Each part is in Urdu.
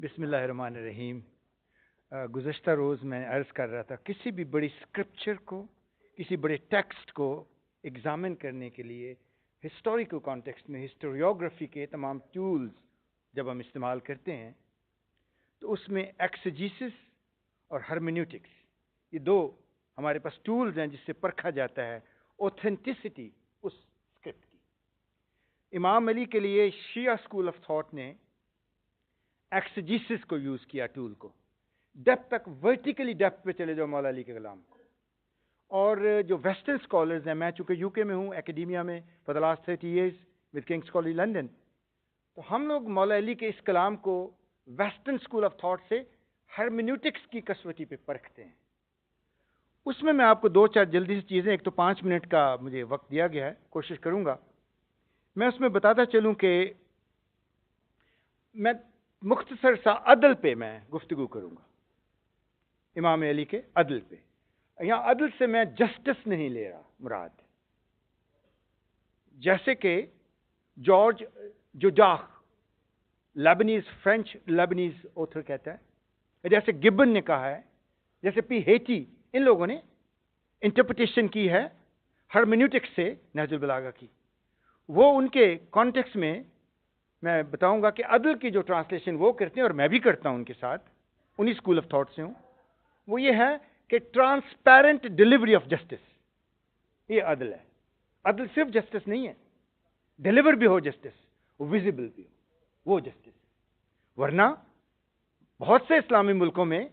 بسم اللہ الرحمن الرحیم۔ گزشتہ روز میں عرض کر رہا تھا کسی بھی بڑی اسکرپچر کو، کسی بڑے ٹیکسٹ کو ایگزامن کرنے کے لیے ہسٹوریکل کانٹیکسٹ میں ہسٹوریوگرافی کے تمام ٹولز جب ہم استعمال کرتے ہیں تو اس میں ایکسیجیسس اور ہرمینیوٹکس، یہ دو ہمارے پاس ٹولز ہیں جس سے پرکھا جاتا ہے اوتھینٹسٹی اس اسکرپٹ کی۔ امام علی کے لیے شیعہ اسکول آف تھاٹ نے ایکسیجیسس کو یوز کیا ٹول کو، ڈیپتھ تک ورٹیکلی ڈیپتھ پہ چلے جاؤ مولا علی کے کلام کو۔ اور جو ویسٹرن اسکالرز ہیں، میں چونکہ یو کے میں ہوں ایکیڈیمیا میں for the last 30 years with kings college London, تو ہم لوگ مولا علی کے اس کلام کو ویسٹرن اسکول آف تھاٹ سے ہرمینیوٹکس کی کسوٹی پہ پرکھتے ہیں۔ اس میں آپ کو دو چار جلدی سے چیزیں، ایک تو 5 منٹ کا مجھے وقت دیا گیا ہے، کوشش کروں گا میں اس میں بتاتا چلوں کہ میں مختصر سا عدل پہ میں گفتگو کروں گا، امام علی کے عدل پہ۔ یہاں عدل سے میں جسٹس نہیں لے رہا مراد، جیسے کہ جارج جوجاخ لیبنیز فرینچ لیبنیز اوتھر کہتا ہے، جیسے گبن نے کہا ہے، جیسے پی ہیٹی، ان لوگوں نے انٹرپریٹیشن کی ہے ہرمینیوٹکس سے نہج البلاغہ کی۔ وہ ان کے کانٹیکس میں بتاؤں گا کہ عدل کی جو ٹرانسلیشن وہ کرتے ہیں اور میں بھی کرتا ہوں ان کے ساتھ، انہی اسکول آف تھاٹ سے ہوں، وہ یہ ہے کہ ٹرانسپیرنٹ ڈلیوری آف جسٹس، یہ عدل ہے۔ عدل صرف جسٹس نہیں ہے، ڈلیور بھی ہو جسٹس، ویزیبل بھی ہو، وہ جسٹس۔ ورنہ بہت سے اسلامی ملکوں میں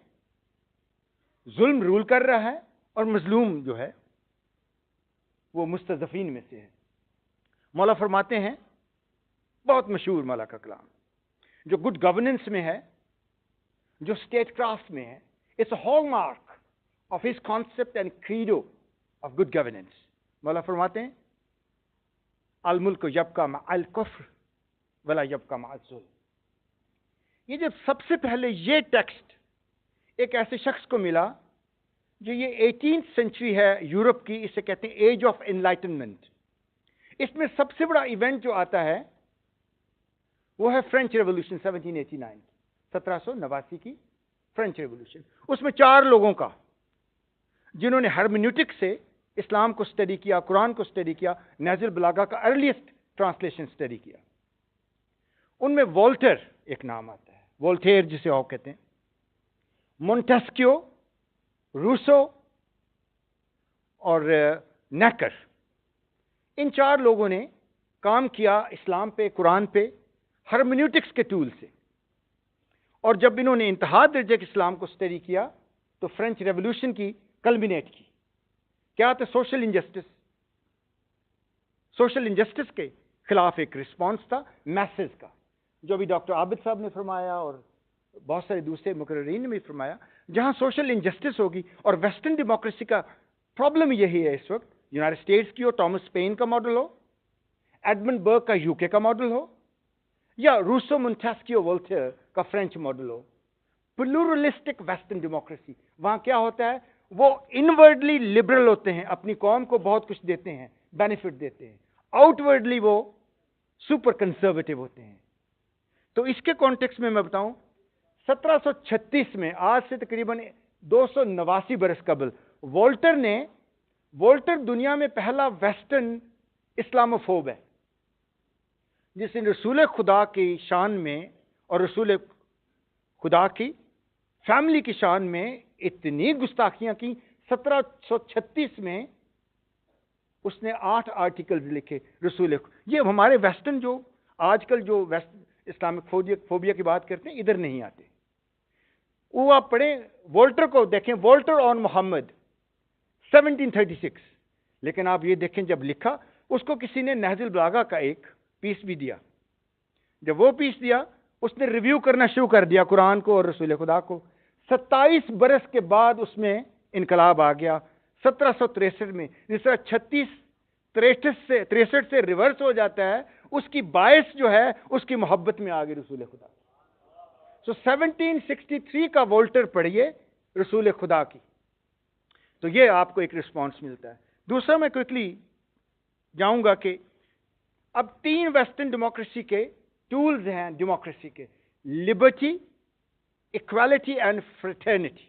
ظلم رول کر رہا ہے اور مظلوم جو ہے وہ مستضعفین میں سے ہے۔ مولا فرماتے ہیں، بہت مشہور مولا کا کلام جو گڈ گورننس میں ہے، جو اسٹیٹ کرافٹ میں ہے، it's a hallmark of his concept and credo of good governance. مولا فرماتے ہیں، الملک یبقی مع الکفر ولا یبقی مع الظلم۔ یہ جب سب سے پہلے یہ ٹیکسٹ ایک ایسے شخص کو ملا جو یہ 18th سینچری ہے یورپ کی، اسے کہتے ہیں ایج آف انلائٹنمنٹ۔ اس میں سب سے بڑا ایونٹ جو آتا ہے وہ ہے فرینچ ریولوشن 1789، 1789 کی فرینچ ریولوشن۔ اس میں 4 لوگوں کا جنہوں نے ہرمینیوٹک سے اسلام کو اسٹڈی کیا، قرآن کو اسٹڈی کیا، نہج البلاغہ کا ارلیسٹ ٹرانسلیشن اسٹڈی کیا۔ ان میں وولٹر ایک نام آتا ہے، وولٹیر جسے آپ کہتے ہیں، مونٹیسکیو، روسو اور نیکر۔ ان 4 لوگوں نے کام کیا اسلام پہ، قرآن پہ، ہرمینیوٹکس کے ٹول سے۔ اور جب انہوں نے انتہا درجے کے اسلام کو اسٹڈی کیا تو فرینچ ریولوشن کی کلمینیٹ کی۔ کیا تھا؟ Social injustice. سوشل انجسٹس کے خلاف ایک رسپانس تھا میسز کا، جو بھی ڈاکٹر عابد صاحب نے فرمایا اور بہت سارے دوسرے مقررین نے بھی فرمایا، جہاں سوشل انجسٹس ہوگی۔ اور ویسٹرن ڈیموکریسی کا پرابلم یہی ہے اس وقت، یونائٹڈ اسٹیٹس کی ہو، ٹامس پین کا ماڈل ہو، ایڈمنڈ برگ کا یو کے کا ماڈل ہو، یا روسو مونٹیسکیو وولٹیر کا فرینچ ماڈل ہو، پلورلسٹک ویسٹرن ڈیموکریسی، وہاں کیا ہوتا ہے؟ وہ انورڈلی لبرل ہوتے ہیں، اپنی قوم کو بہت کچھ دیتے ہیں، بینیفٹ دیتے ہیں، آؤٹ ورڈلی وہ سپر کنزرویٹو ہوتے ہیں۔ تو اس کے کانٹیکس میں بتاؤں، 1736 میں، آج سے تقریباً 289 برس قبل، وولٹر دنیا میں پہلا ویسٹرن اسلاموفوب ہے جس نے رسول خدا کی شان میں اور رسول خدا کی فیملی کی شان میں اتنی گستاخیاں کی۔ 1736 میں اس نے 8 آرٹیکلز لکھے رسول۔ یہ ہمارے ویسٹرن جو آج کل جو اسلامک فوبیا کی بات کرتے ہیں، ادھر نہیں آتے۔ وہ آپ پڑھیں، وولٹر کو دیکھیں، وولٹر آن محمد 1736۔ لیکن آپ یہ دیکھیں جب لکھا، اس کو کسی نے نہج البلاغہ کا ایک پیس بھی دیا۔ جب وہ پیس دیا، اس نے ریویو کرنا شروع کر دیا قرآن کو اور رسول خدا کو۔ 27 برس کے بعد اس میں انقلاب آ گیا 1763 میں۔ جس طرح 63 سے ریورس ہو جاتا ہے، اس کی باعث جو ہے اس کی محبت میں آ گئی رسول خدا۔ 1763 کا وولٹر پڑھیے رسول خدا کی، تو یہ آپ کو ایک رسپانس ملتا ہے۔ دوسرا میں کوئکلی جاؤں گا کہ اب 3 ویسٹرن ڈیموکریسی کے ٹولز ہیں ڈیموکریسی کے: Liberty, equality and fraternity.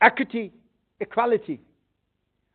equity, equality,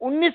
19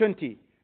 20,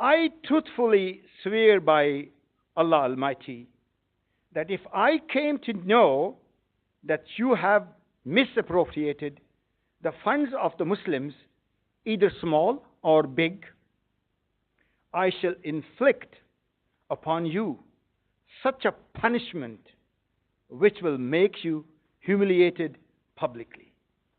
I truthfully swear by Allah Almighty that if I came to know that you have misappropriated the funds of the Muslims, either small or big, I shall inflict upon you such a punishment which will make you humiliated publicly.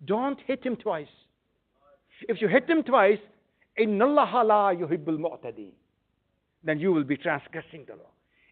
don't hit him twice. If you hit him twice, inna Allah la yuhibbul mu'tadin, then you will be transgressing the law.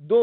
2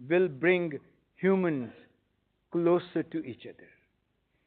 will bring humans closer to each other.